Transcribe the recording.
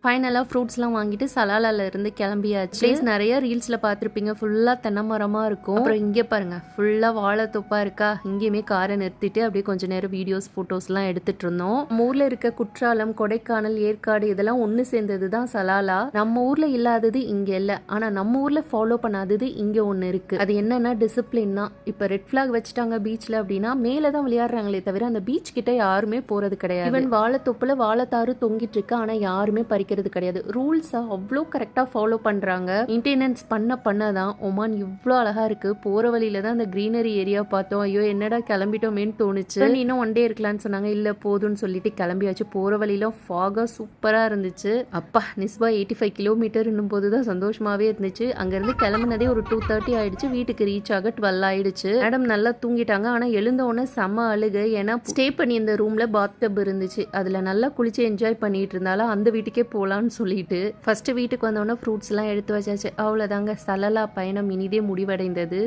ஃபைனலாக ஃப்ரூட்ஸ்லாம் வாங்கிட்டு சலாலால இருந்து கிளம்பியாச்சு. பிளேஸ் நிறைய ரீல்ஸில் பார்த்துருப்பீங்க, ஃபுல்லாக தென்னை மரமாக இருக்கும். அப்புறம் இங்கே பாருங்க ஃபுல்லாக வாழைத்தோப்பா இருக்கா. இங்கேயுமே காரை நிறுத்திட்டு அப்படியே கொஞ்ச நேரம் வீடியோஸ் ஃபோட்டோஸ்லாம் எடுத்துட்டு இருந்தோம். நம்ம ஊரில் இருக்க குற்றாலம், கொடைக்கானல், ஏற்காடு இதெல்லாம் ஒன்று சேர்ந்தது தான் சலாலா. நம்ம ஊரில் இல்லாதது இங்கே இல்லை, ஆனால் நம்ம ஊரில் ஃபாலோ பண்ணாதது இங்கே ஒன்று இருக்குது. அது என்னன்னா டிசிப்ளின் தான். இப்போ ரெட் ஃப்ளாக் வச்சுட்டாங்க பீச்சில் அப்படின்னா மேலே தான் விளையாடுறாங்களே தவிர அந்த பீச் கிட்ட யாருமே போகிறது கிடையாது. ஈவன் வாழைத்தோப்பில் வாழைத்தாறு தொங்கிட்டு இருக்கு, ஆனால் யாருமே பறிக்கிறது கிடையாது. ரூல்ஸை அவ்வளோ கரெக்டாக ஃபாலோ பண்ணுறாங்க. மெயின்டெனன்ஸ் பண்ணதான் ஒமான் இவ்வளோ அழகாக இருக்குது. போகிற வழியில தான் அந்த க்ரீனரி ஏரியா பார்த்தோம். ஐயோ என்னடா கிளம்பிட்டோமேன்னு தோணுச்சு. இன்னும் ஒன் டே இருக்கலான்னு சொன்னாங்க. இல்லை போதும்னு சொல்லிட்டு கிளம்பியாச்சு. போகிற வழியில ஃபாகாக சூப்பராக இருந்துச்சு. அப்பா நிஸ்பா 85 கிலோமீட்டர் இன்னும் போது தான் சந்தோஷமாகவே இருந்துச்சு. அங்கேருந்து கிளம்புனதே ஒரு 2:30 ஆயிடுச்சு. வீட்டுக்கு ரீச் ஆக 12 ஆயிடுச்சு. மேடம் நல்லா தூங்கிட்டாங்க. ஆனால் எழுந்த உடனே செம்ம அழுகு. ஏன்னா ஸ்டே பண்ணி இந்த ரூமில் பாத் டப் இருந்துச்சு. அதில் நல்லா குளிச்சு என்ஜாய் பண்ணிட்டு இருந்தாலும் அந்த வீட்டுக்கே போகலான்னு சொல்லிட்டு ஃபர்ஸ்ட் வீட்டுக்கு வந்தோடனே ஃப்ரூட்ஸ்லாம் எடுத்து வச்சாச்சு. அவ்வளோதாங்க, சலலா பயணம் இனிதே முடிவடைந்தது.